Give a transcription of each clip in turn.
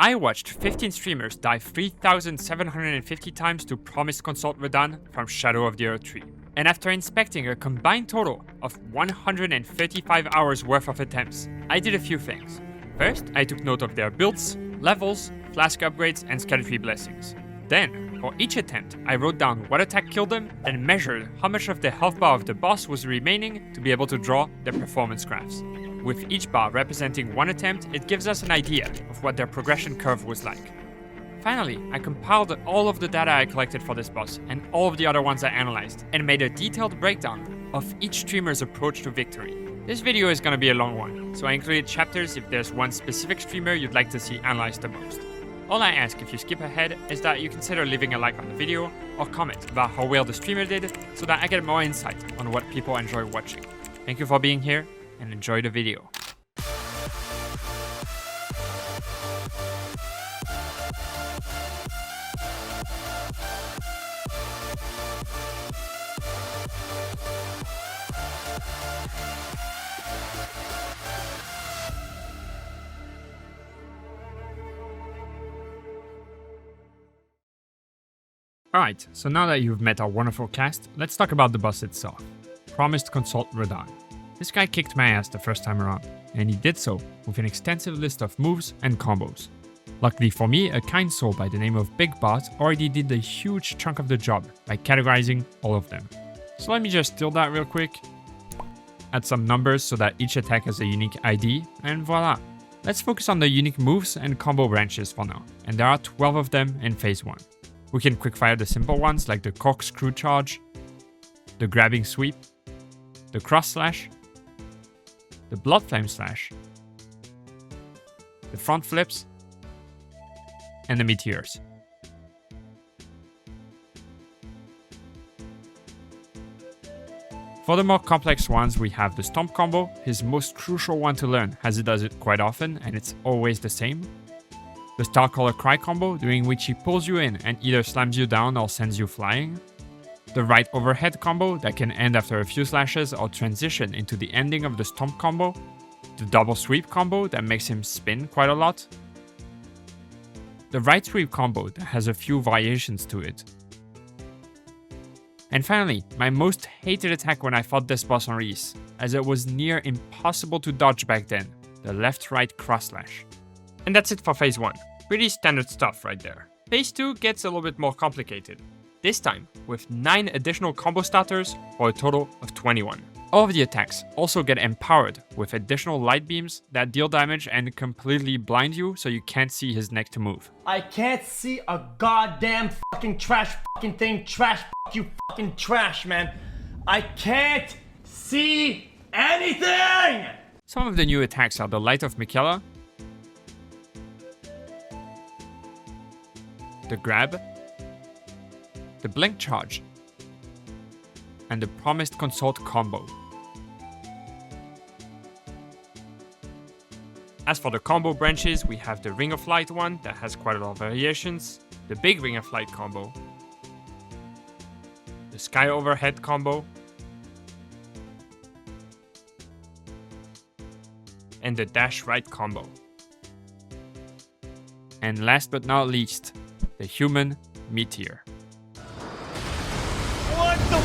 I watched 15 streamers die 3,750 times to Promised Consort Radahn from Shadow of the Erdtree. And after inspecting a combined total of 135 hours worth of attempts, I did a few things. First, I took note of their builds, levels, flask upgrades, and Erdtree blessings. Then, for each attempt, I wrote down what attack killed them and measured how much of the health bar of the boss was remaining to be able to draw their performance graphs. With each bar representing one attempt, it gives us an idea of what their progression curve was like. Finally, I compiled all of the data I collected for this boss and all of the other ones I analyzed, and made a detailed breakdown of each streamer's approach to victory. This video is gonna be a long one, so I included chapters if there's one specific streamer you'd like to see analyzed the most. All I ask if you skip ahead is that you consider leaving a like on the video or comment about how well the streamer did so that I get more insight on what people enjoy watching. Thank you for being here and enjoy the video. Alright, so now that you've met our wonderful cast, let's talk about the boss itself. Promised Consort Radahn. This guy kicked my ass the first time around, and he did so with an extensive list of moves and combos. Luckily for me, a kind soul by the name of Big Bot already did a huge chunk of the job by categorizing all of them. So let me just steal that real quick, add some numbers so that each attack has a unique ID, and voila. Let's focus on the unique moves and combo branches for now, and there are 12 of them in phase 1. We can quickfire the simple ones like the corkscrew charge, the grabbing sweep, the cross slash, the blood flame slash, the front flips, and the meteors. For the more complex ones, we have the stomp combo, his most crucial one to learn as he does it quite often and it's always the same. The Starcaller Cry combo, during which he pulls you in and either slams you down or sends you flying. The Wright overhead combo that can end after a few slashes or transition into the ending of the stomp combo. The double sweep combo that makes him spin quite a lot. The right sweep combo that has a few variations to it. And finally, my most hated attack when I fought this boss on release, as it was near impossible to dodge back then, the left-right cross slash. And that's it for phase 1. Pretty standard stuff right there. Phase 2 gets a little bit more complicated. This time with 9 additional combo starters for a total of 21. All of the attacks also get empowered with additional light beams that deal damage and completely blind you so you can't see his next move. I can't see a goddamn fucking trash fucking thing. Trash fuck you fucking trash, man. I can't see anything! Some of the new attacks are the Light of Mikkellah, the grab, the blink charge, and the Promised Consort combo. As for the combo branches, we have the Ring of Light one that has quite a lot of variations, the big Ring of Light combo, the Sky Overhead combo, and the Dash Right combo. And last but not least, the Human Meteor. What the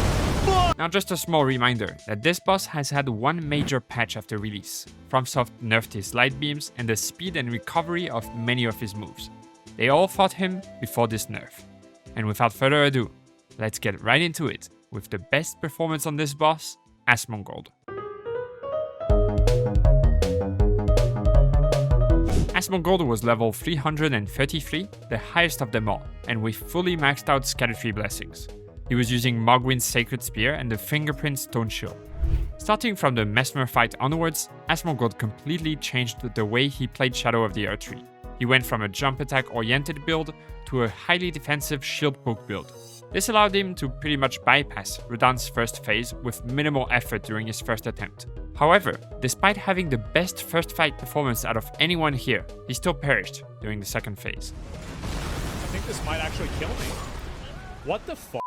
fuck? Now just a small reminder that this boss has had one major patch after release. FromSoft nerfed his light beams and the speed and recovery of many of his moves. They all fought him before this nerf. And without further ado, let's get right into it with the best performance on this boss, Asmongold. Asmongold was level 333, the highest of them all, and with fully maxed out Caedrel blessings. He was using Mogwin's Sacred Spear and the Fingerprint Stone Shield. Starting from the Mesmer fight onwards, Asmongold completely changed the way he played Shadow of the Erdtree. He went from a jump attack oriented build to a highly defensive shield poke build. This allowed him to pretty much bypass Radahn's first phase with minimal effort during his first attempt. However, despite having the best first fight performance out of anyone here, he still perished during the second phase. I think this might actually kill me. What the fuck?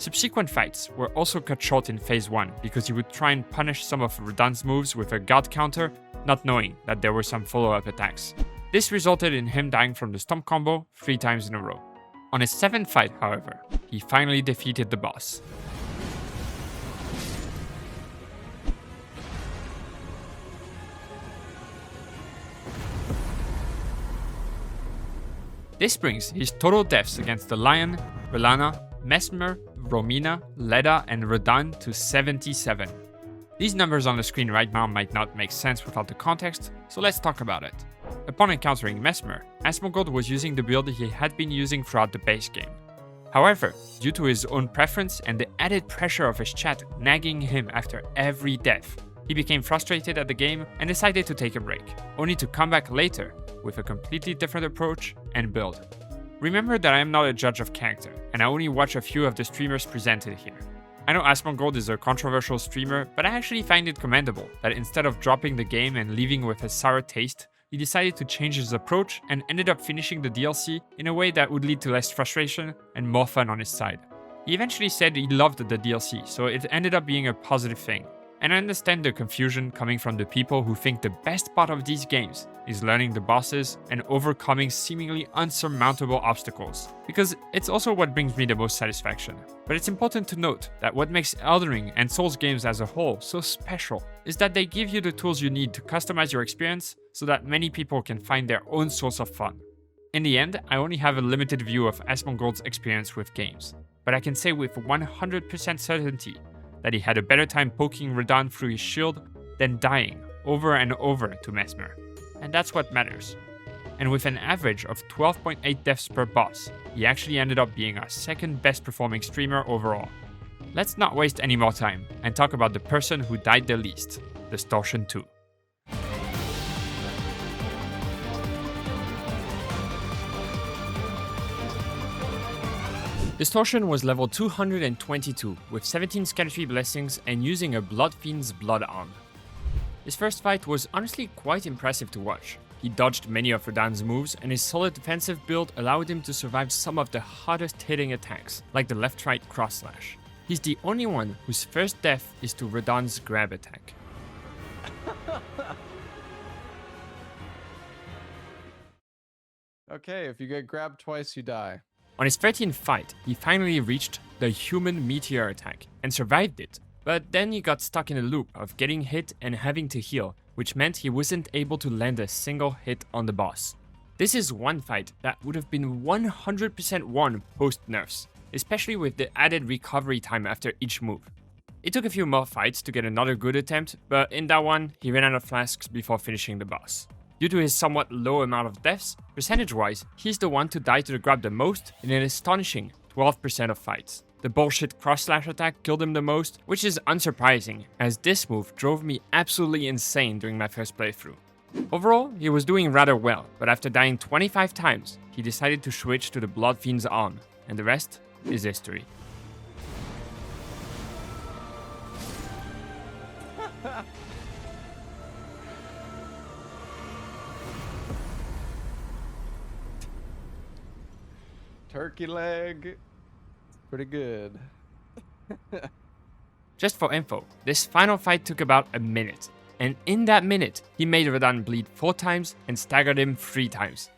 Subsequent fights were also cut short in phase 1 because he would try and punish some of Radahn's moves with a guard counter, not knowing that there were some follow-up attacks. This resulted in him dying from the stomp combo 3 times in a row. On his 7th fight, however, he finally defeated the boss. This brings his total deaths against the Lion, Relana, Mesmer, Romina, Leda, and Radahn to 77. These numbers on the screen right now might not make sense without the context, so let's talk about it. Upon encountering Mesmer, Asmongold was using the build he had been using throughout the base game. However, due to his own preference and the added pressure of his chat nagging him after every death, he became frustrated at the game and decided to take a break, only to come back later with a completely different approach and build. Remember that I am not a judge of character, and I only watch a few of the streamers presented here. I know Asmongold is a controversial streamer, but I actually find it commendable that instead of dropping the game and leaving with a sour taste, he decided to change his approach and ended up finishing the DLC in a way that would lead to less frustration and more fun on his side. He eventually said he loved the DLC, so it ended up being a positive thing. And I understand the confusion coming from the people who think the best part of these games is learning the bosses and overcoming seemingly unsurmountable obstacles, because it's also what brings me the most satisfaction. But it's important to note that what makes Elden Ring and Souls games as a whole so special is that they give you the tools you need to customize your experience so that many people can find their own source of fun. In the end, I only have a limited view of Asmongold's experience with games, but I can say with 100% certainty that he had a better time poking Radahn through his shield than dying over and over to Mesmer. And that's what matters. And with an average of 12.8 deaths per boss, he actually ended up being our second best performing streamer overall. Let's not waste any more time and talk about the person who died the least, Distortion 2. Distortion was level 222 with 17 Scatter blessings and using a Blood Fiend's Blood Arm. His first fight was honestly quite impressive to watch. He dodged many of Radahn's moves and his solid defensive build allowed him to survive some of the hardest hitting attacks, like the left-right cross slash. He's the only one whose first death is to Radahn's grab attack. Okay, if you get grabbed twice, you die. On his 13th fight, he finally reached the human meteor attack and survived it, but then he got stuck in a loop of getting hit and having to heal, which meant he wasn't able to land a single hit on the boss. This is one fight that would have been 100% won post-nerfs, especially with the added recovery time after each move. It took a few more fights to get another good attempt, but in that one, he ran out of flasks before finishing the boss. Due to his somewhat low amount of deaths, percentage-wise, he's the one to die to the grab the most in an astonishing 12% of fights. The bullshit cross-slash attack killed him the most, which is unsurprising, as this move drove me absolutely insane during my first playthrough. Overall, he was doing rather well, but after dying 25 times, he decided to switch to the Blood Fiend's Arm, and the rest is history. Turkey leg. Pretty good. Just for info, this final fight took about a minute, and in that minute, he made Radahn bleed 4 times and staggered him 3 times.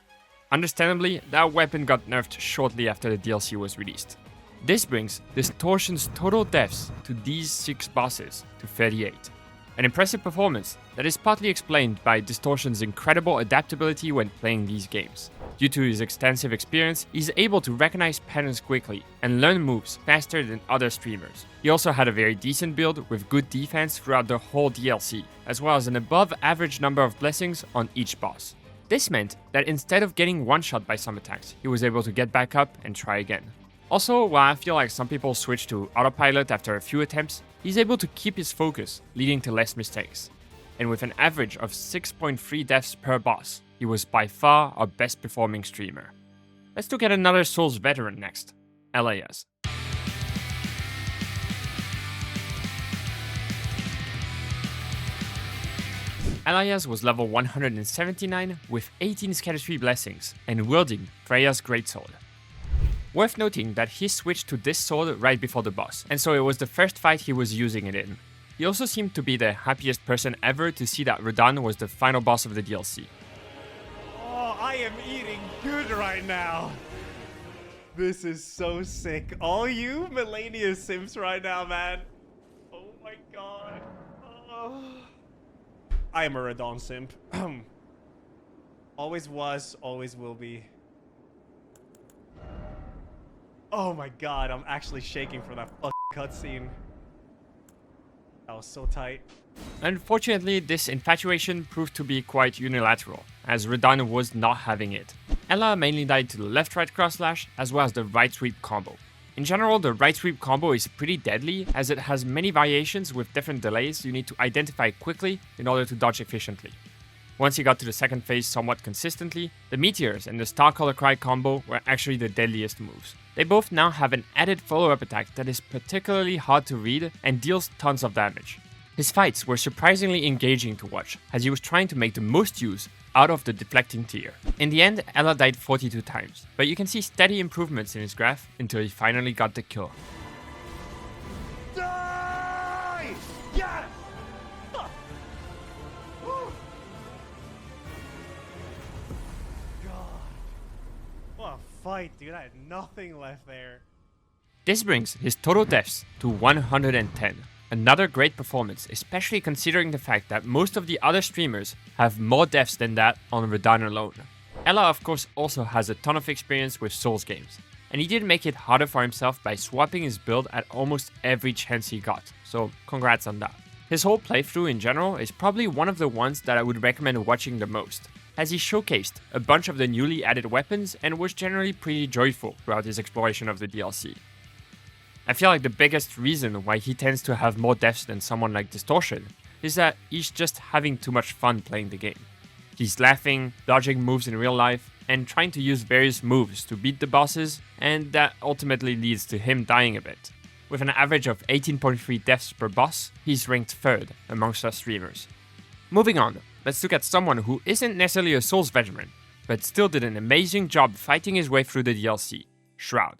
Understandably, that weapon got nerfed shortly after the DLC was released. This brings Distortion's total deaths to these 6 bosses to 38. An impressive performance that is partly explained by Distortion's incredible adaptability when playing these games. Due to his extensive experience, he's able to recognize patterns quickly and learn moves faster than other streamers. He also had a very decent build with good defense throughout the whole DLC, as well as an above average number of blessings on each boss. This meant that instead of getting one-shot by some attacks, he was able to get back up and try again. Also, while I feel like some people switch to autopilot after a few attempts, he's able to keep his focus, leading to less mistakes. And with an average of 6.3 deaths per boss, he was by far our best performing streamer. Let's look at another Souls veteran next, Elajjaz. Elajjaz was level 179 with 18 Scatter blessings and wielding Freya's Greatsword. Worth noting that he switched to this sword right before the boss, and so it was the first fight he was using it in. He also seemed to be the happiest person ever to see that Radahn was the final boss of the DLC. Oh, I am eating good right now. This is so sick. All you Millennia simps right now, man. Oh my god. Oh. I am a Radahn simp. Always was, always will be. Oh my god, I'm actually shaking from that fucking cutscene. That was so tight. Unfortunately, this infatuation proved to be quite unilateral, as Radahn was not having it. Ela mainly died to the left-right cross-slash, as well as the right-sweep combo. In general, the right-sweep combo is pretty deadly, as it has many variations with different delays you need to identify quickly in order to dodge efficiently. Once he got to the second phase somewhat consistently, the Meteors and the Star Color Cry combo were actually the deadliest moves. They both now have an added follow-up attack that is particularly hard to read and deals tons of damage. His fights were surprisingly engaging to watch, as he was trying to make the most use out of the deflecting tier. In the end, Ela died 42 times, but you can see steady improvements in his graph until he finally got the kill. Die! Yes! God. What a fight, dude. I had nothing left there. This brings his total deaths to 110. Another great performance, especially considering the fact that most of the other streamers have more deaths than that on Radahn alone. Ela of course also has a ton of experience with Souls games, and he did make it harder for himself by swapping his build at almost every chance he got, so congrats on that. His whole playthrough in general is probably one of the ones that I would recommend watching the most, as he showcased a bunch of the newly added weapons and was generally pretty joyful throughout his exploration of the DLC. I feel like the biggest reason why he tends to have more deaths than someone like Distortion is that he's just having too much fun playing the game. He's laughing, dodging moves in real life, and trying to use various moves to beat the bosses, and that ultimately leads to him dying a bit. With an average of 18.3 deaths per boss, he's ranked 3rd amongst us streamers. Moving on, let's look at someone who isn't necessarily a Souls veteran, but still did an amazing job fighting his way through the DLC, Shroud.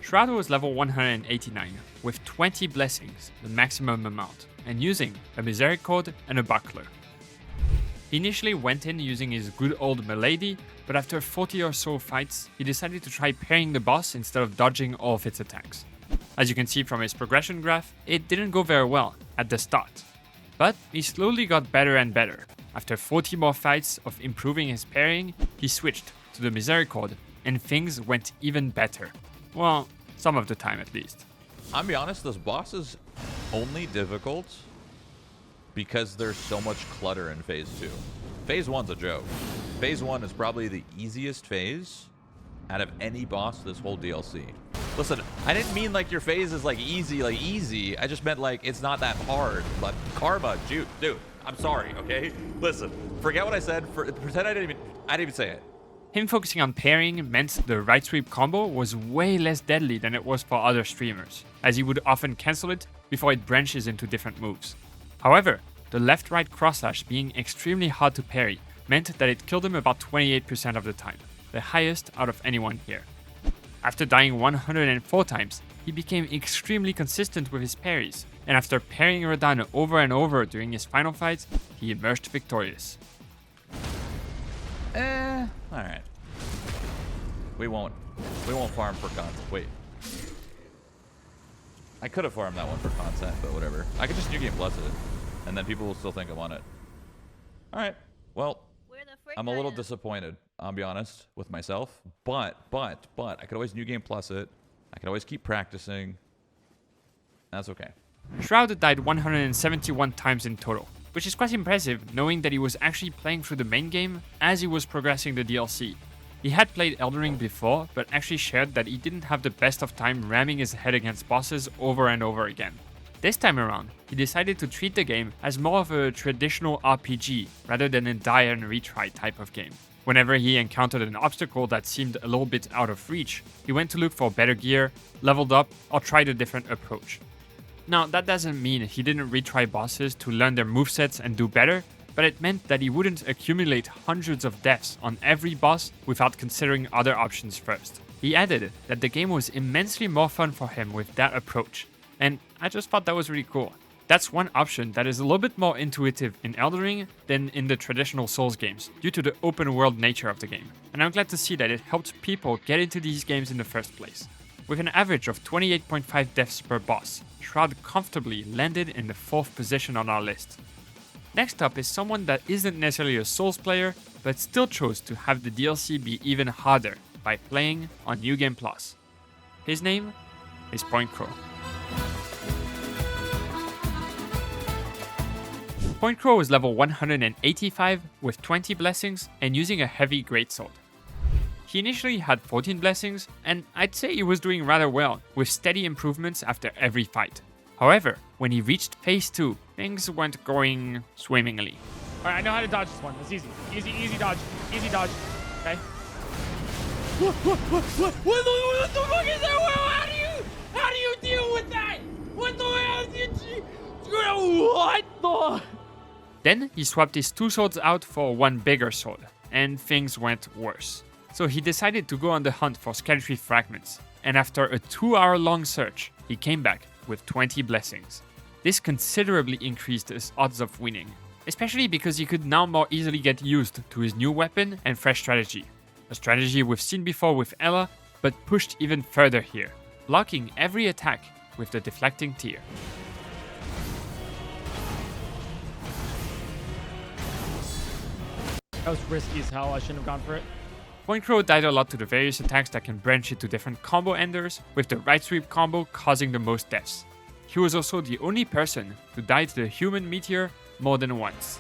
Shroud was level 189, with 20 blessings, the maximum amount, and using a Misericord and a Buckler. He initially went in using his good old Milady, but after 40 or so fights, he decided to try parrying the boss instead of dodging all of its attacks. As you can see from his progression graph, it didn't go very well at the start. But he slowly got better and better. After 40 more fights of improving his parrying, he switched to the Misericord, and things went even better. Well, some of the time at least. I'll be honest, this boss is only difficult because there's so much clutter in Phase 2. Phase 1's a joke. Phase 1 is probably the easiest phase out of any boss this whole DLC. Listen, I didn't mean like your phase is like easy. I just meant like it's not that hard. But Karma, dude, I'm sorry, okay? Listen, forget what I said. Pretend I didn't even say it. Him focusing on parrying meant the right sweep combo was way less deadly than it was for other streamers, as he would often cancel it before it branches into different moves. However, the left-right cross-slash being extremely hard to parry meant that it killed him about 28% of the time, the highest out of anyone here. After dying 104 times, he became extremely consistent with his parries, and after parrying Radahn over and over during his final fight, he emerged victorious. Alright. We won't farm for content. Wait. I could have farmed that one for content, but whatever. I could just New Game Plus it, and then people will still think I'm on it. Alright. Well, I'm a little disappointed, I'll be honest, with myself. But, I could always New Game Plus it. I could always keep practicing. That's okay. Shroud died 171 times in total, which is quite impressive knowing that he was actually playing through the main game as he was progressing the DLC. He had played Elden Ring before, but actually shared that he didn't have the best of time ramming his head against bosses over and over again. This time around, he decided to treat the game as more of a traditional RPG rather than a die and retry type of game. Whenever he encountered an obstacle that seemed a little bit out of reach, he went to look for better gear, leveled up, or tried a different approach. Now, that doesn't mean he didn't retry bosses to learn their movesets and do better, but it meant that he wouldn't accumulate hundreds of deaths on every boss without considering other options first. He added that the game was immensely more fun for him with that approach, and I just thought that was really cool. That's one option that is a little bit more intuitive in Elden Ring than in the traditional Souls games, due to the open world nature of the game, and I'm glad to see that it helped people get into these games in the first place. With an average of 28.5 deaths per boss, Shroud comfortably landed in the 4th position on our list. Next up is someone that isn't necessarily a Souls player, but still chose to have the DLC be even harder by playing on New Game Plus. His name is PointCrow. PointCrow was level 185 with 20 blessings and using a heavy greatsword. He initially had 14 blessings, and I'd say he was doing rather well, with steady improvements after every fight. However, when he reached phase 2, things weren't going swimmingly. Alright, I know how to dodge this one. It's easy. Easy dodge. Easy dodge. Okay. What the fuck is that? How do you deal with that? What the hell did you... What the... Then he swapped his 2 swords out for one bigger sword, and things went worse. So he decided to go on the hunt for Erdtree fragments, and after a 2-hour-long search, he came back with 20 blessings. This considerably increased his odds of winning, especially because he could now more easily get used to his new weapon and fresh strategy. A strategy we've seen before with Ella, but pushed even further here, blocking every attack with the deflecting tier. That was risky as hell. I shouldn't have gone for it. PointCrow died a lot to the various attacks that can branch into different combo enders, with the right sweep combo causing the most deaths. He was also the only person to die to the human meteor more than once.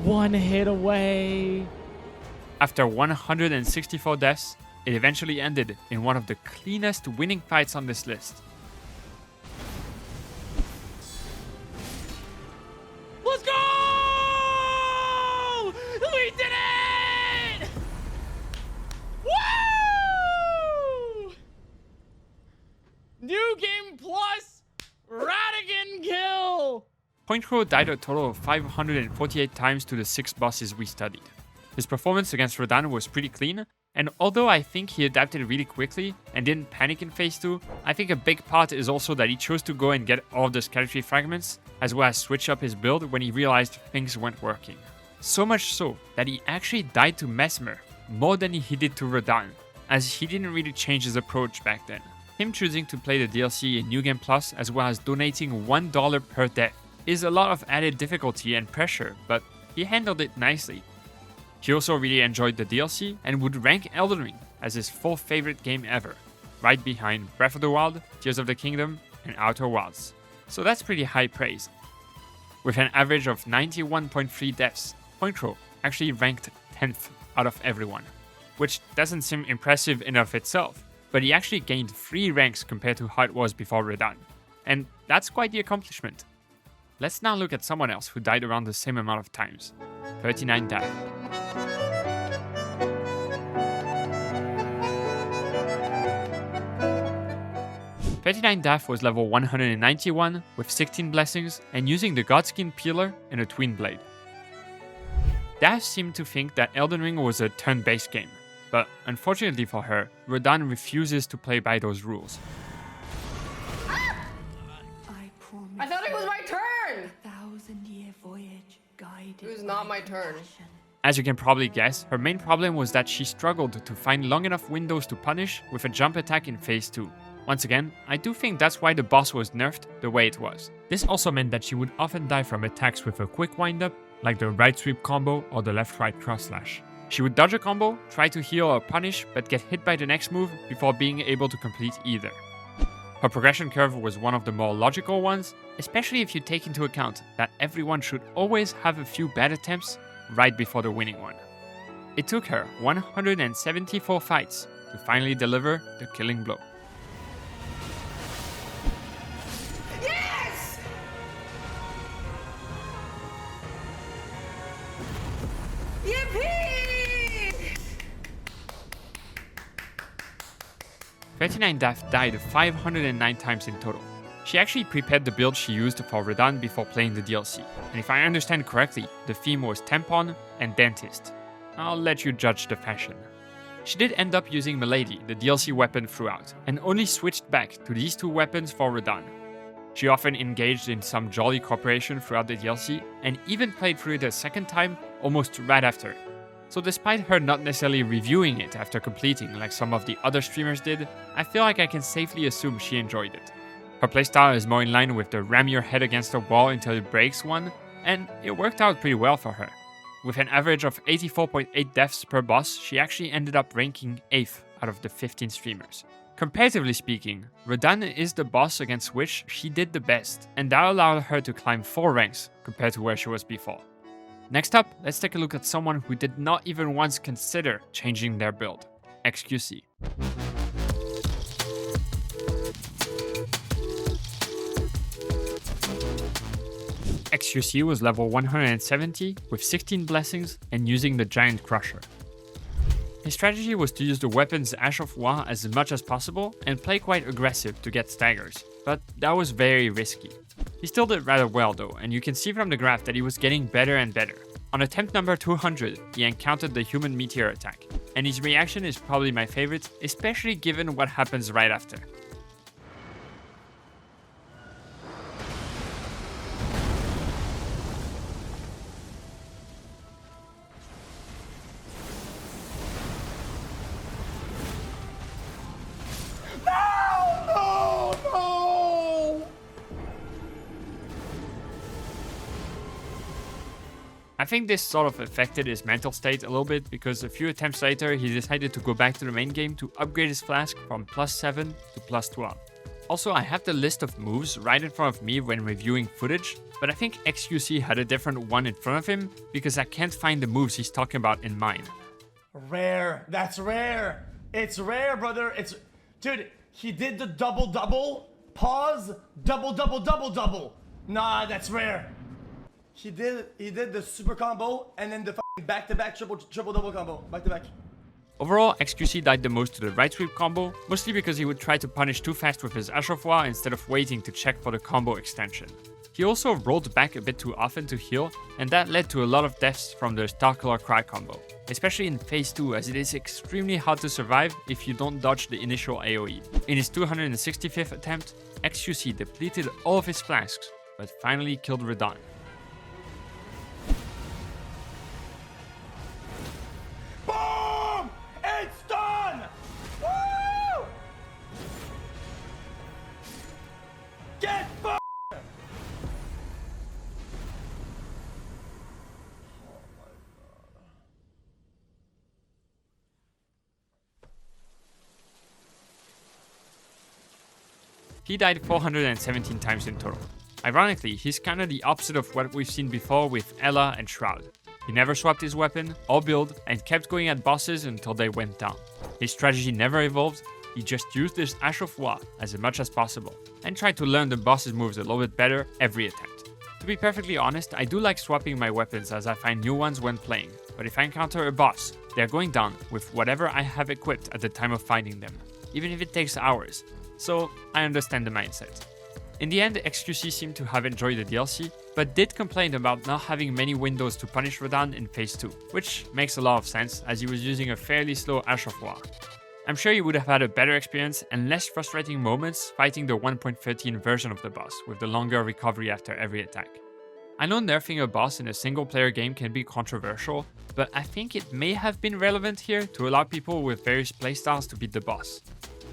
One hit away. After 164 deaths, it eventually ended in one of the cleanest winning fights on this list. Let's go! We did it! Woo! New Game Plus, Radahn kill! PointCrow died a total of 548 times to the 6 bosses we studied. His performance against Radahn was pretty clean, and although I think he adapted really quickly and didn't panic in phase 2, I think a big part is also that he chose to go and get all of the Erdtree fragments, as well as switch up his build when he realized things weren't working. So much so that he actually died to Mesmer more than he did to Radahn, as he didn't really change his approach back then. Him choosing to play the DLC in New Game Plus as well as donating $1 per death is a lot of added difficulty and pressure, but he handled it nicely. He also really enjoyed the DLC and would rank Elden Ring as his 4th favorite game ever, right behind Breath of the Wild, Tears of the Kingdom, and Outer Wilds. So that's pretty high praise. With an average of 91.3 deaths, PointCrow actually ranked 10th out of everyone, which doesn't seem impressive in of itself, but he actually gained 3 ranks compared to how it was before Radahn, and that's quite the accomplishment. Let's now look at someone else who died around the same amount of times, 39 Daff. 39 Daff was level 191 with 16 blessings and using the Godskin Peeler and a Twin Blade. Daff seemed to think that Elden Ring was a turn-based game, but unfortunately for her, Radahn refuses to play by those rules. I thought it was my turn! 1,000-year voyage guided. It was not my turn. As you can probably guess, her main problem was that she struggled to find long enough windows to punish with a jump attack in phase 2. Once again, I do think that's why the boss was nerfed the way it was. This also meant that she would often die from attacks with a quick windup, like the right sweep combo or the left-right cross slash. She would dodge a combo, try to heal or punish, but get hit by the next move before being able to complete either. Her progression curve was one of the more logical ones, especially if you take into account that everyone should always have a few bad attempts right before the winning one. It took her 174 fights to finally deliver the killing blow. Yes! 39 Daft died 509 times in total. She actually prepared the build she used for Radahn before playing the DLC, and if I understand correctly, the theme was tampon and dentist. I'll let you judge the fashion. She did end up using Milady, the DLC weapon, throughout, and only switched back to these two weapons for Radahn. She often engaged in some jolly cooperation throughout the DLC, and even played through it a second time almost right after. So despite her not necessarily reviewing it after completing like some of the other streamers did, I feel like I can safely assume she enjoyed it. Her playstyle is more in line with the ram your head against a wall until it breaks one, and it worked out pretty well for her. With an average of 84.8 deaths per boss, she actually ended up ranking 8th out of the 15 streamers. Comparatively speaking, Radahn is the boss against which she did the best, and that allowed her to climb 4 ranks compared to where she was before. Next up, let's take a look at someone who did not even once consider changing their build, XQC. XQC was level 170 with 16 blessings and using the Giant Crusher. His strategy was to use the weapon's Ash of War as much as possible and play quite aggressive to get staggers, but that was very risky. He still did rather well though, and you can see from the graph that he was getting better and better. On attempt number 200, he encountered the human meteor attack, and his reaction is probably my favorite, especially given what happens right after. I think this sort of affected his mental state a little bit because a few attempts later he decided to go back to the main game to upgrade his flask from +7 to +12. Also, I have the list of moves right in front of me when reviewing footage, but I think XQC had a different one in front of him because I can't find the moves he's talking about in mine. Rare. That's rare. It's rare, brother. Dude, he did the double, pause, double. Nah, that's rare. He did the super combo and then the back-to-back triple double combo. Back-to-back. Overall, XQC died the most to the right sweep combo, mostly because he would try to punish too fast with his Ash of War instead of waiting to check for the combo extension. He also rolled back a bit too often to heal, and that led to a lot of deaths from the Starkiller Cry combo, especially in phase 2 as it is extremely hard to survive if you don't dodge the initial AoE. In his 265th attempt, XQC depleted all of his flasks, but finally killed Radahn. Boom! It's done! Woo! Get f***ed! He died 417 times in total. Ironically, he's kinda the opposite of what we've seen before with Ela and Shroud. He never swapped his weapon or build and kept going at bosses until they went down. His strategy never evolved, he just used his Ash of War as much as possible and tried to learn the boss's moves a little bit better every attempt. To be perfectly honest, I do like swapping my weapons as I find new ones when playing, but if I encounter a boss, they're going down with whatever I have equipped at the time of fighting them, even if it takes hours, so I understand the mindset. In the end, XQC seemed to have enjoyed the DLC, but did complain about not having many windows to punish Radahn in phase 2, which makes a lot of sense as he was using a fairly slow Ash of War. I'm sure he would have had a better experience and less frustrating moments fighting the 1.13 version of the boss with the longer recovery after every attack. I know nerfing a boss in a single player game can be controversial, but I think it may have been relevant here to allow people with various playstyles to beat the boss.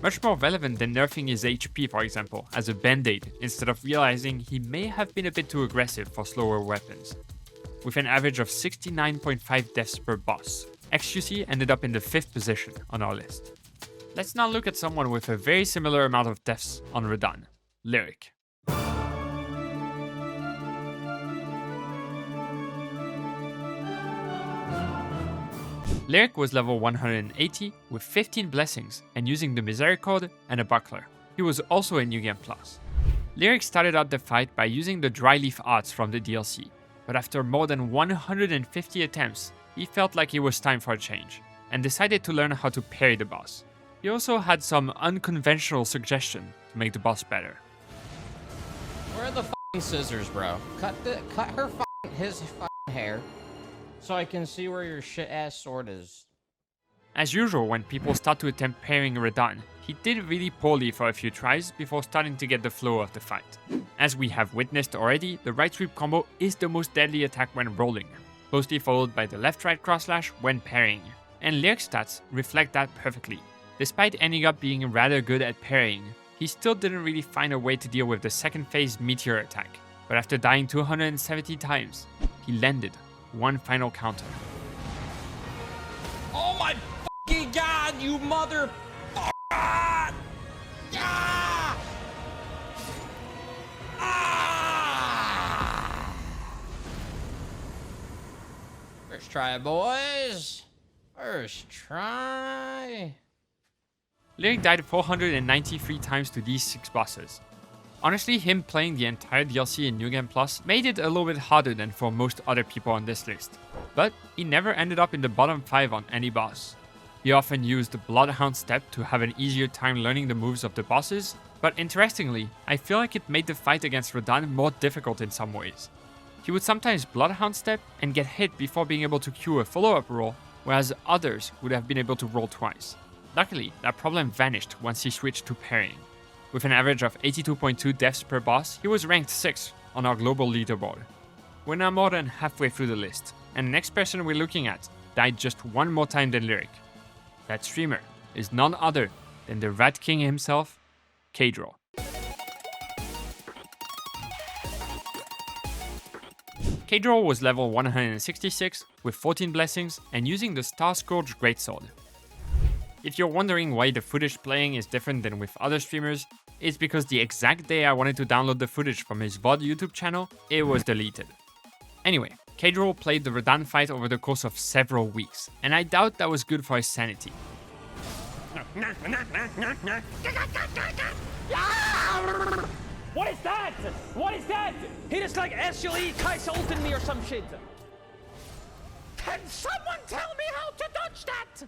Much more relevant than nerfing his HP, for example, as a band-aid, instead of realizing he may have been a bit too aggressive for slower weapons. With an average of 69.5 deaths per boss, XQC ended up in the 5th position on our list. Let's now look at someone with a very similar amount of deaths on Radahn, Lirik. Lirik was level 180 with 15 blessings and using the Miséricorde and a buckler. He was also a New Game Plus. Lirik started out the fight by using the dry leaf arts from the DLC, but after more than 150 attempts, he felt like it was time for a change, and decided to learn how to parry the boss. He also had some unconventional suggestion to make the boss better. Where are the fucking scissors, bro? Cut her his hair so I can see where your shit ass sword is. As usual, when people start to attempt pairing Radahn, he did really poorly for a few tries before starting to get the flow of the fight. As we have witnessed already, the right sweep combo is the most deadly attack when rolling, closely followed by the left-right cross slash when pairing, and Lirik's stats reflect that perfectly. Despite ending up being rather good at parrying, he still didn't really find a way to deal with the second phase meteor attack, but after dying 270 times, he landed one final counter. Oh my fucking god, you mother... Ah! Ah! First try, boys. First try. Lirik died 493 times to these 6 bosses. Honestly, him playing the entire DLC in New Game Plus made it a little bit harder than for most other people on this list, but he never ended up in the bottom 5 on any boss. He often used the Bloodhound step to have an easier time learning the moves of the bosses, but interestingly, I feel like it made the fight against Radahn more difficult in some ways. He would sometimes Bloodhound step and get hit before being able to cue a follow-up roll, whereas others would have been able to roll twice. Luckily, that problem vanished once he switched to parrying. With an average of 82.2 deaths per boss, he was ranked 6th on our global leaderboard. We're now more than halfway through the list, and the next person we're looking at died just one more time than Lirik. That streamer is none other than the Rat King himself, Caedrel. Caedrel was level 166 with 14 blessings and using the Star Scourge Greatsword. If you're wondering why the footage playing is different than with other streamers, it's because the exact day I wanted to download the footage from his VOD YouTube channel, it was deleted. Anyway, Caedrel played the Radahn fight over the course of several weeks, and I doubt that was good for his sanity. What is that? What is that? He just like actually KaiCenat me or some shit. Can someone tell me how to dodge that?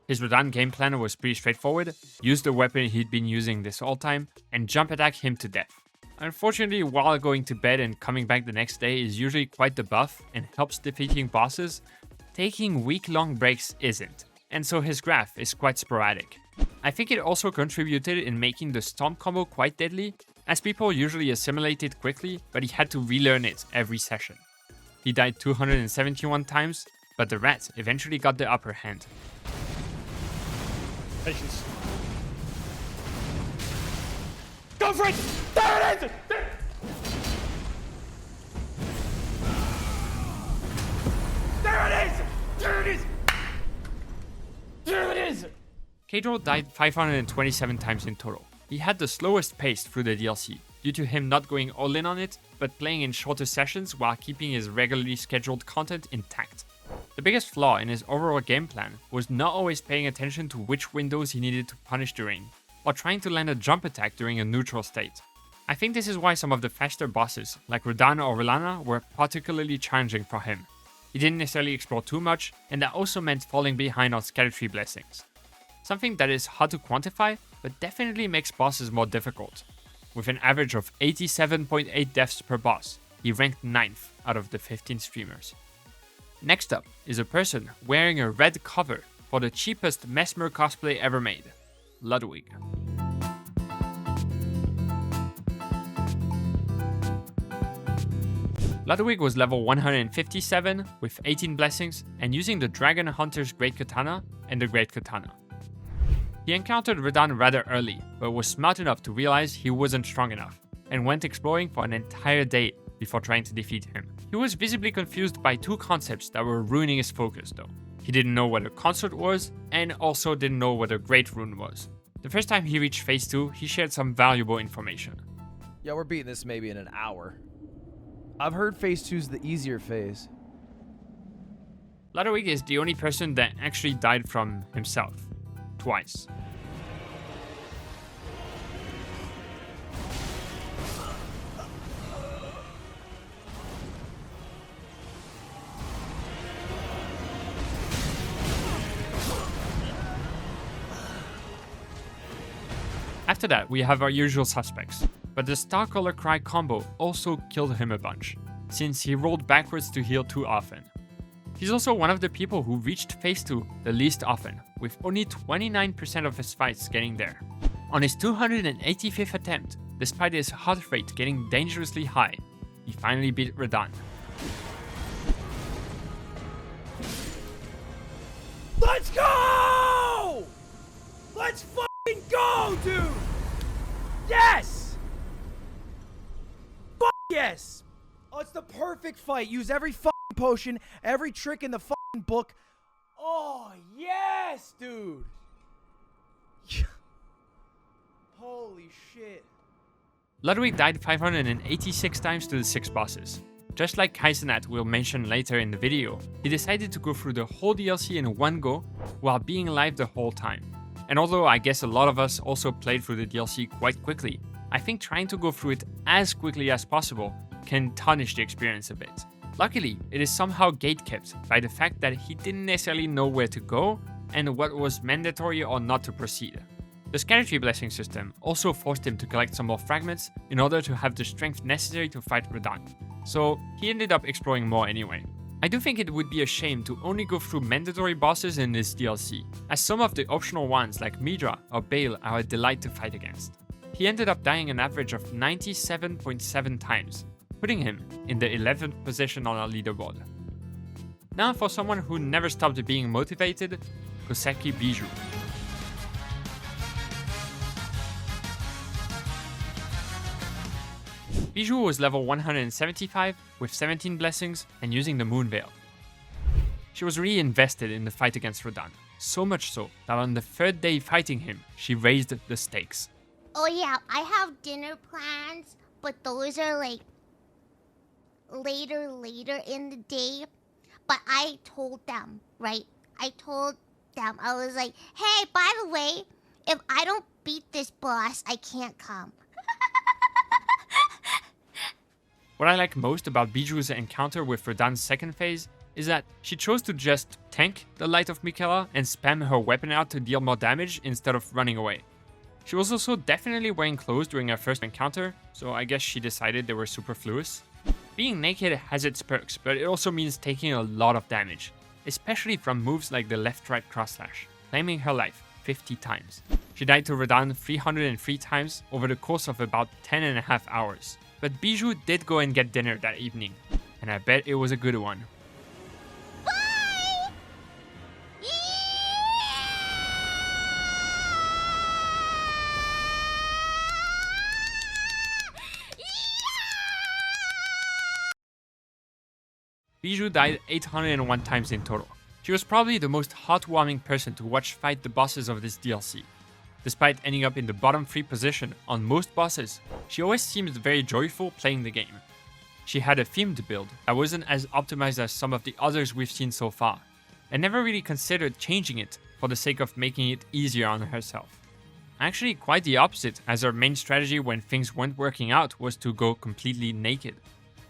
His Radahn game plan was pretty straightforward: use the weapon he'd been using this whole time, and jump attack him to death. Unfortunately, while going to bed and coming back the next day is usually quite the buff and helps defeating bosses, taking week-long breaks isn't, and so his graph is quite sporadic. I think it also contributed in making the Stomp combo quite deadly, as people usually assimilate it quickly, but he had to relearn it every session. He died 271 times, but the rat eventually got the upper hand. Patience. Go for it! There it is! There it is! There it is! There it is! Caedrel died 527 times in total. He had the slowest pace through the DLC, due to him not going all in on it, but playing in shorter sessions while keeping his regularly scheduled content intact. The biggest flaw in his overall game plan was not always paying attention to which windows he needed to punish during, or trying to land a jump attack during a neutral state. I think this is why some of the faster bosses, like Radahn or Relana, were particularly challenging for him. He didn't necessarily explore too much, and that also meant falling behind on Erdtree blessings. Something that is hard to quantify, but definitely makes bosses more difficult. With an average of 87.8 deaths per boss, he ranked 9th out of the 15 streamers. Next up is a person wearing a red cover for the cheapest MissMikkaa cosplay ever made, Ludwig. Ludwig was level 157 with 18 blessings and using the Dragon Hunter's Great Katana and the Great Katana. He encountered Radahn rather early, but was smart enough to realize he wasn't strong enough, and went exploring for an entire day before trying to defeat him. He was visibly confused by 2 concepts that were ruining his focus though. He didn't know what a consort was, and also didn't know what a Great Rune was. The first time he reached phase 2, he shared some valuable information. Yeah, we're beating this maybe in an hour. I've heard phase 2's the easier phase. Ludwig is the only person that actually died from himself. Twice. After that, we have our usual suspects, but the Star Color Cry combo also killed him a bunch, since he rolled backwards to heal too often. He's also one of the people who reached phase 2 the least often, with only 29% of his fights getting there. On his 285th attempt, despite his heart rate getting dangerously high, he finally beat Radahn. Let's go! Let's fucking go, dude! Yes! Fuck yes! Oh, it's the perfect fight. Use every fucking potion, every trick in the fucking book. Oh, yes, dude! Holy shit. Ludwig died 586 times to the 6 bosses. Just like KaiCenat will mention later in the video, he decided to go through the whole DLC in one go while being alive the whole time. And although I guess a lot of us also played through the DLC quite quickly, I think trying to go through it as quickly as possible can tarnish the experience a bit. Luckily, it is somehow gatekept by the fact that he didn't necessarily know where to go and what was mandatory or not to proceed. The Erdtree blessing system also forced him to collect some more fragments in order to have the strength necessary to fight Radahn, so he ended up exploring more anyway. I do think it would be a shame to only go through mandatory bosses in this DLC, as some of the optional ones like Midra or Bale are a delight to fight against. He ended up dying an average of 97.7 times, putting him in the 11th position on our leaderboard. Now for someone who never stopped being motivated, Koseki Bijou. Bijou was level 175 with 17 blessings and using the Moon Veil. She was really invested in the fight against Radahn, so much so that on the 3rd day fighting him, she raised the stakes. Oh yeah, I have dinner plans, but those are like later in the day. But I told them, right? I was like, hey, by the way, if I don't beat this boss, I can't come. What I like most about Bijou's encounter with Radahn's second phase is that she chose to just tank the Light of MissMikkaa and spam her weapon out to deal more damage instead of running away. She was also definitely wearing clothes during her first encounter, so I guess she decided they were superfluous. Being naked has its perks, but it also means taking a lot of damage, especially from moves like the left-right cross slash, claiming her life 50 times. She died to Radahn 303 times over the course of about 10.5 hours. But Bijou did go and get dinner that evening, and I bet it was a good one. Bye! Bijou died 801 times in total. She was probably the most heartwarming person to watch fight the bosses of this DLC. Despite ending up in the bottom 3 position on most bosses, she always seemed very joyful playing the game. She had a themed build that wasn't as optimized as some of the others we've seen so far, and never really considered changing it for the sake of making it easier on herself. Actually quite the opposite, as her main strategy when things weren't working out was to go completely naked.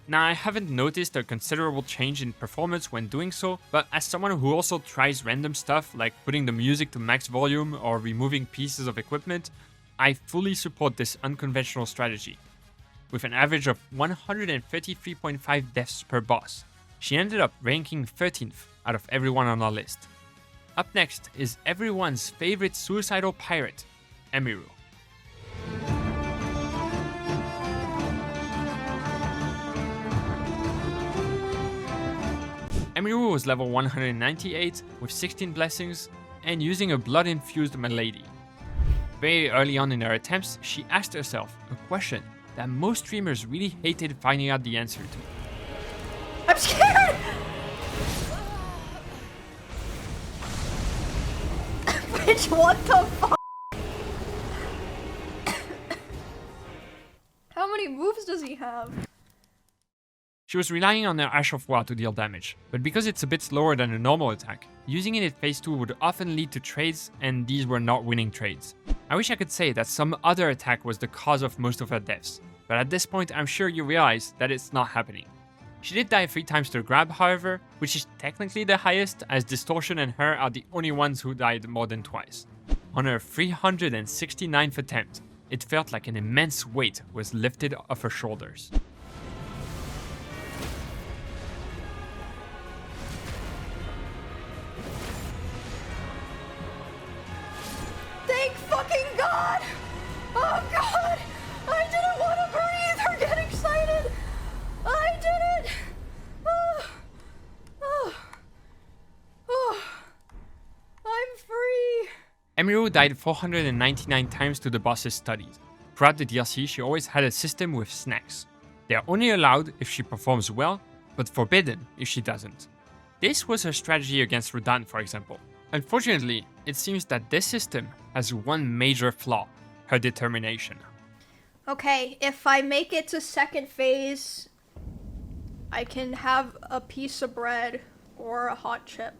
Now, I haven't noticed a considerable change in performance when doing so, but as someone who also tries random stuff like putting the music to max volume or removing pieces of equipment, I fully support this unconventional strategy. With an average of 133.5 deaths per boss, she ended up ranking 13th out of everyone on our list. Up next is everyone's favorite suicidal pirate, Emiru. Emiru was level 198 with 16 blessings and using a blood-infused Milady. Very early on in her attempts, she asked herself a question that most streamers really hated finding out the answer to. I'm scared! Bitch, what the fuck? How many moves does he have? She was relying on her Ash of War to deal damage, but because it's a bit slower than a normal attack, using it in phase 2 would often lead to trades, and these were not winning trades. I wish I could say that some other attack was the cause of most of her deaths, but at this point I'm sure you realize that it's not happening. She did die 3 times to grab, however, which is technically the highest, as Distortion and her are the only ones who died more than twice. On her 369th attempt, it felt like an immense weight was lifted off her shoulders. Thank fucking God! Oh God! I didn't want to breathe or get excited! I didn't! I'm free! Emiru died 499 times to the boss's studies. Throughout the DLC, she always had a system with snacks. They are only allowed if she performs well, but forbidden if she doesn't. This was her strategy against Radahn, for example. Unfortunately, it seems that this system has one major flaw: her determination. Okay, if I make it to second phase, I can have a piece of bread or a hot chip.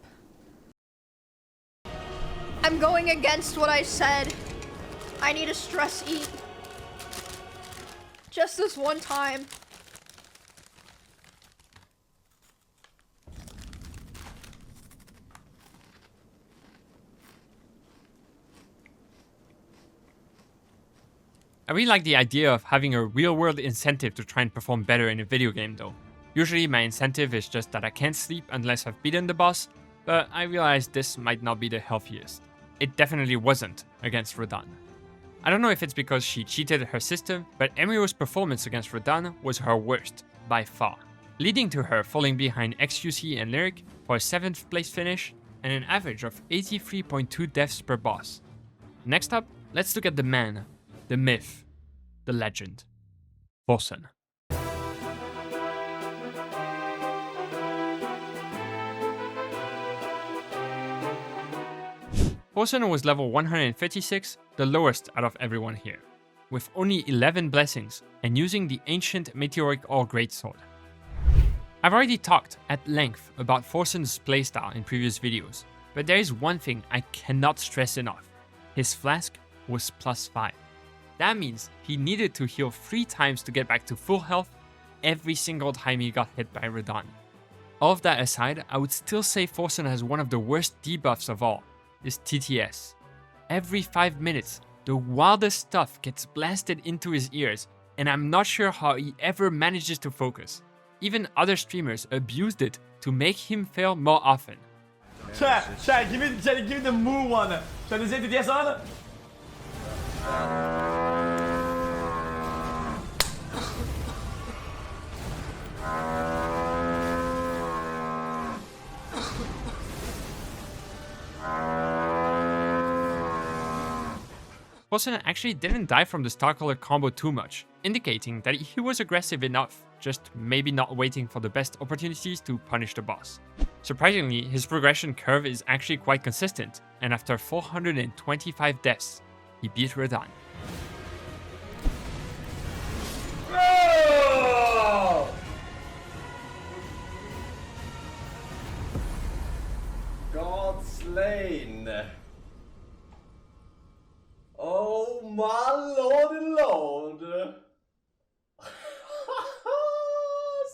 I'm going against what I said. I need to stress eat. Just this one time. I really like the idea of having a real-world incentive to try and perform better in a video game though. Usually my incentive is just that I can't sleep unless I've beaten the boss, but I realized this might not be the healthiest. It definitely wasn't against Radahn. I don't know if it's because she cheated her system, but Emiru's performance against Radahn was her worst, by far, leading to her falling behind XQC and Lirik for a 7th place finish and an average of 83.2 deaths per boss. Next up, let's look at the man, the myth, the legend, Forsen. Forsen was level 136, the lowest out of everyone here, with only 11 blessings and using the ancient meteoric ore greatsword. I've already talked at length about Forsen's playstyle in previous videos, but there is one thing I cannot stress enough: his flask was +5. That means he needed to heal 3 times to get back to full health every single time he got hit by Radahn. All of that aside, I would still say Forsen has one of the worst debuffs of all, his TTS. Every 5 minutes, the wildest stuff gets blasted into his ears, and I'm not sure how he ever manages to focus. Even other streamers abused it to make him fail more often. Chat, give me the moo one. Should I say TTS on? Forsen actually didn't die from the Starcaller combo too much, indicating that he was aggressive enough, just maybe not waiting for the best opportunities to punish the boss. Surprisingly, his progression curve is actually quite consistent, and after 425 deaths, he beat Radahn. God slain. Oh my lord and lord.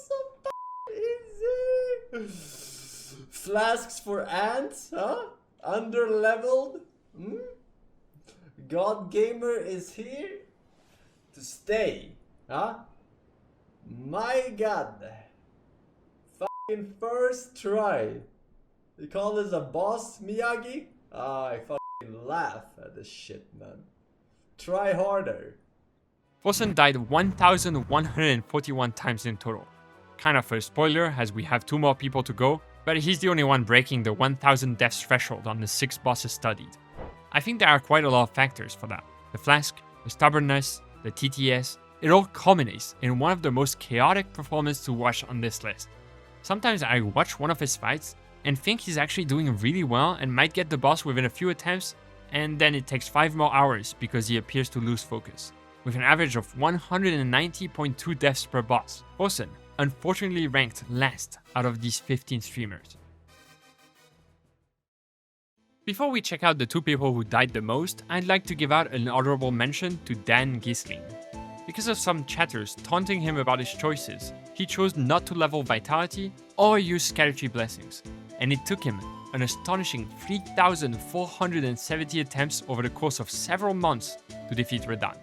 So easy. Flasks for ants, huh? Under-leveled? God Gamer is here to stay, huh? My god. Fucking first try. You call this a boss, Miyagi? I fucking laugh at this shit, man. Try harder. Forsen died 1,141 times in total. Kind of a spoiler as we have 2 more people to go, but he's the only one breaking the 1,000 deaths threshold on the 6 bosses studied. I think there are quite a lot of factors for that. The flask, the stubbornness, the TTS, it all culminates in one of the most chaotic performances to watch on this list. Sometimes I watch one of his fights and think he's actually doing really well and might get the boss within a few attempts, and then it takes 5 more hours because he appears to lose focus. With an average of 190.2 deaths per boss, Forsen unfortunately ranked last out of these 15 streamers. Before we check out the 2 people who died the most, I'd like to give out an honorable mention to Dan Gheesling. Because of some chatters taunting him about his choices, he chose not to level Vitality or use Caedrel blessings, and it took him an astonishing 3,470 attempts over the course of several months to defeat Radahn.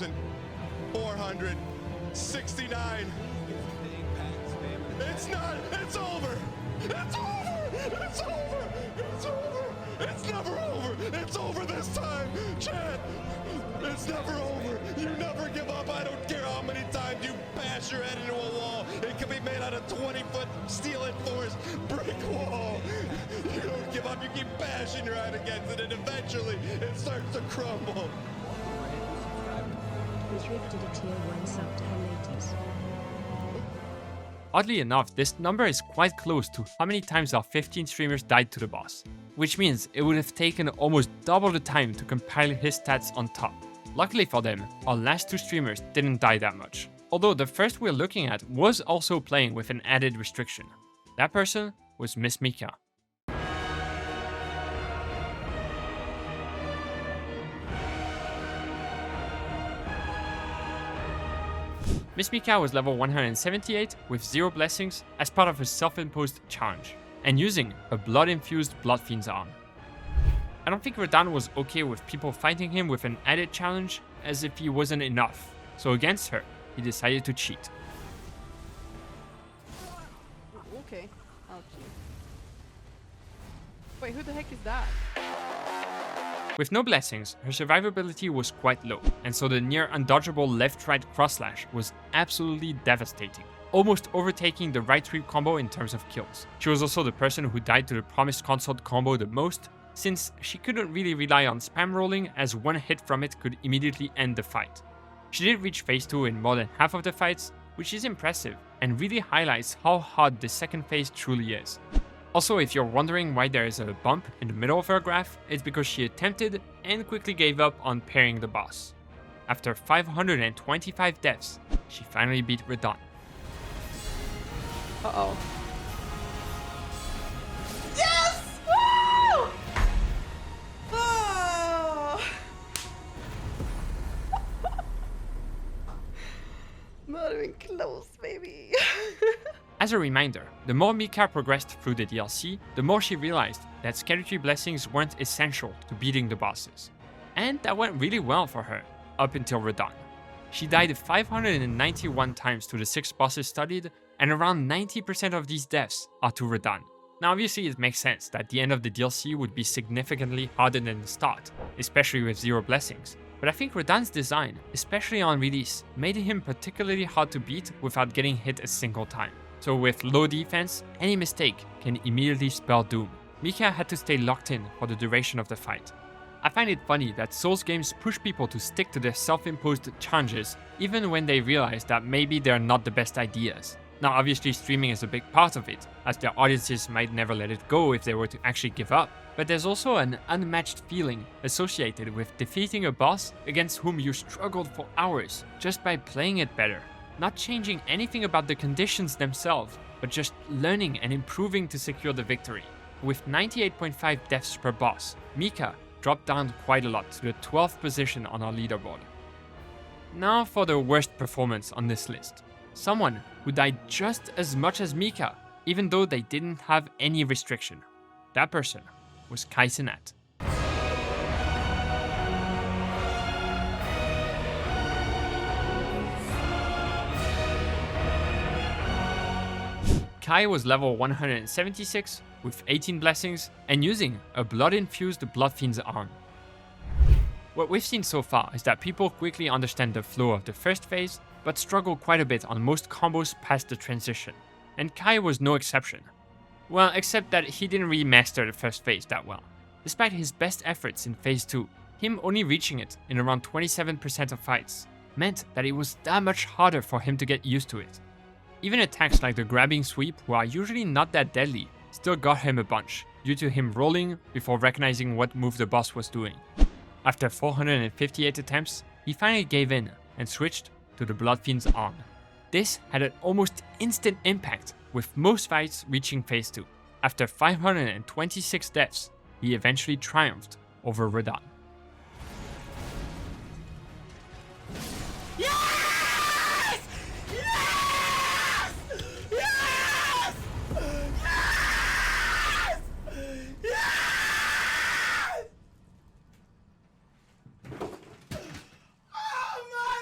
2,469. It's not. It's over. It's over. It's over. It's over. It's never over. It's over this time. Chad, it's never over. You never give up. I don't care how many times you bash your head into a wall. It can be made out of 20-foot steel-enforced brick wall. You don't give up. You keep bashing your head against it, and eventually it starts to crumble. Restricted a tier 1 sub to highlights. Oddly enough, this number is quite close to how many times our 15 streamers died to the boss, which means it would have taken almost double the time to compile his stats on top. Luckily for them, our last 2 streamers didn't die that much, although the first we're looking at was also playing with an added restriction. That person was MissMikkaa. MissMikkaa was level 178 with 0 blessings as part of a self-imposed challenge, and using a blood-infused Bloodfiend's arm. I don't think Radahn was okay with people fighting him with an added challenge, as if he wasn't enough, so against her, he decided to cheat. Okay, I'll cheat. Wait, who the heck is that? With no blessings, her survivability was quite low, and so the near undodgeable left-right cross-slash was absolutely devastating, almost overtaking the right tree combo in terms of kills. She was also the person who died to the Promised Consort combo the most, since she couldn't really rely on spam rolling, as one hit from it could immediately end the fight. She did reach phase 2 in more than half of the fights, which is impressive, and really highlights how hard the second phase truly is. Also, if you're wondering why there is a bump in the middle of her graph, it's because she attempted and quickly gave up on parrying the boss. After 525 deaths, she finally beat Radahn. Uh-oh. Yes! Woo! Oh. Not even close, baby. As a reminder, the more Mikkaa progressed through the DLC, the more she realized that Caedrel blessings weren't essential to beating the bosses. And that went really well for her, up until Radahn. She died 591 times to the 6 bosses studied, and around 90% of these deaths are to Radahn. Now obviously it makes sense that the end of the DLC would be significantly harder than the start, especially with 0 blessings. But I think Radahn's design, especially on release, made him particularly hard to beat without getting hit a single time. So with low defense, any mistake can immediately spell doom. Mikkaa had to stay locked in for the duration of the fight. I find it funny that Souls games push people to stick to their self-imposed challenges even when they realize that maybe they're not the best ideas. Now obviously streaming is a big part of it, as their audiences might never let it go if they were to actually give up. But there's also an unmatched feeling associated with defeating a boss against whom you struggled for hours just by playing it better. Not changing anything about the conditions themselves, but just learning and improving to secure the victory. With 98.5 deaths per boss, Mikkaa dropped down quite a lot to the 12th position on our leaderboard. Now for the worst performance on this list. Someone who died just as much as Mikkaa, even though they didn't have any restriction. That person was KaiCenat. Kai was level 176 with 18 blessings and using a blood-infused Bloodfiend's arm. What we've seen so far is that people quickly understand the flow of the first phase, but struggle quite a bit on most combos past the transition, and Kai was no exception. Well, except that he didn't really master the first phase that well. Despite his best efforts in phase 2, him only reaching it in around 27% of fights meant that it was that much harder for him to get used to it. Even attacks like the grabbing sweep, who are usually not that deadly, still got him a bunch, due to him rolling before recognizing what move the boss was doing. After 458 attempts, he finally gave in and switched to the Bloodfiend's arm. This had an almost instant impact, with most fights reaching phase 2. After 526 deaths, he eventually triumphed over Radahn. Yes! Yes! Yes! Yes! Yes! Oh my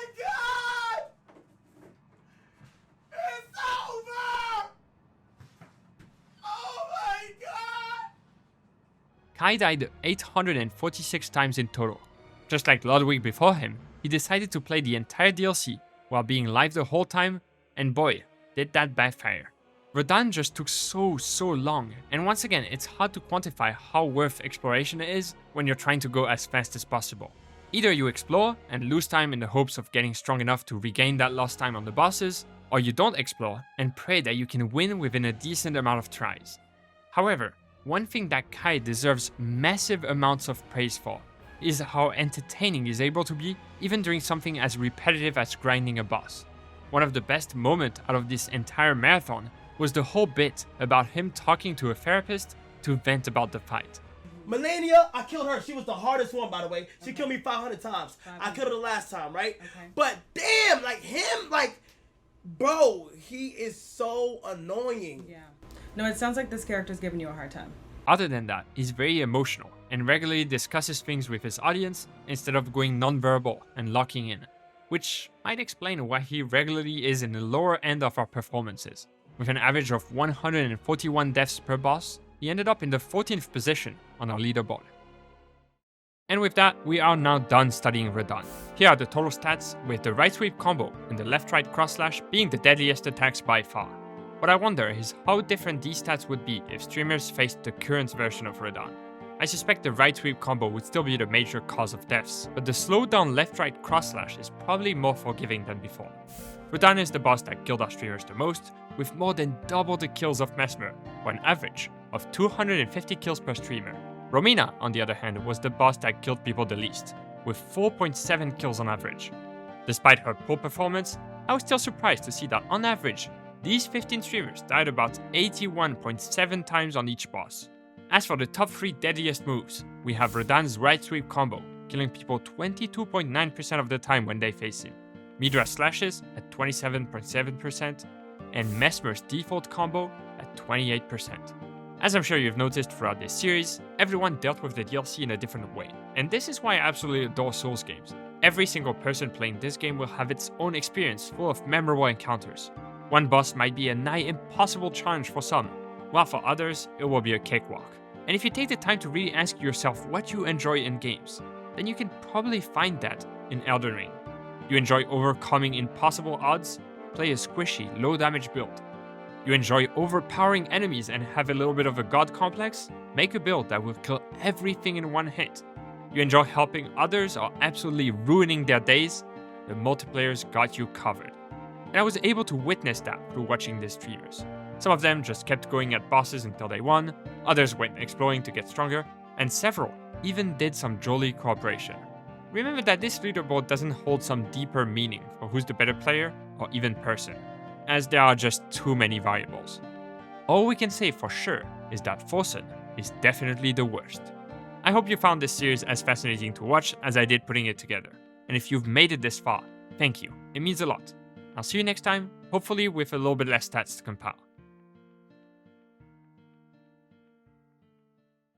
Kai died 846 times in total. Just like Ludwig before him, he decided to play the entire DLC while being live the whole time, and boy, did that backfire. Radahn just took so long, and once again, it's hard to quantify how worth exploration it is when you're trying to go as fast as possible. Either you explore and lose time in the hopes of getting strong enough to regain that lost time on the bosses, or you don't explore and pray that you can win within a decent amount of tries. However, one thing that Kai deserves massive amounts of praise for is how entertaining he's able to be even during something as repetitive as grinding a boss. One of the best moments out of this entire marathon was the whole bit about him talking to a therapist to vent about the fight. Melania, I killed her. She was the hardest one, by the way. She killed me 500 times. I killed her the last time, right? Okay. But damn, like him, like, bro, he is so annoying. Yeah. No, it sounds like this character's giving you a hard time. Other than that, he's very emotional and regularly discusses things with his audience instead of going non-verbal and locking in, which might explain why he regularly is in the lower end of our performances. With an average of 141 deaths per boss, he ended up in the 14th position on our leaderboard. And with that, we are now done studying Radahn. Here are the total stats, with the right sweep combo and the left-right cross-slash being the deadliest attacks by far. What I wonder is how different these stats would be if streamers faced the current version of Radahn. I suspect the right sweep combo would still be the major cause of deaths, but the slowed down left-right cross-slash is probably more forgiving than before. Radahn is the boss that killed our streamers the most, with more than double the kills of Mesmer, or an average of 250 kills per streamer. Romina, on the other hand, was the boss that killed people the least, with 4.7 kills on average. Despite her poor performance, I was still surprised to see that on average, these 15 streamers died about 81.7 times on each boss. As for the top 3 deadliest moves, we have Radahn's right sweep combo, killing people 22.9% of the time when they face him, Midra's slashes at 27.7%, and Mesmer's default combo at 28%. As I'm sure you've noticed throughout this series, everyone dealt with the DLC in a different way, and this is why I absolutely adore Souls games. Every single person playing this game will have its own experience full of memorable encounters. One boss might be a nigh impossible challenge for some, while for others, it will be a cakewalk. And if you take the time to really ask yourself what you enjoy in games, then you can probably find that in Elden Ring. You enjoy overcoming impossible odds? Play a squishy, low damage build. You enjoy overpowering enemies and have a little bit of a god complex? Make a build that will kill everything in one hit. You enjoy helping others or absolutely ruining their days? The multiplayer's got you covered. And I was able to witness that through watching these streamers. Some of them just kept going at bosses until they won, others went exploring to get stronger, and several even did some jolly cooperation. Remember that this leaderboard doesn't hold some deeper meaning for who's the better player or even person, as there are just too many variables. All we can say for sure is that Forsen is definitely the worst. I hope you found this series as fascinating to watch as I did putting it together, and if you've made it this far, thank you, it means a lot. I'll see you next time, hopefully with a little bit less stats to compile.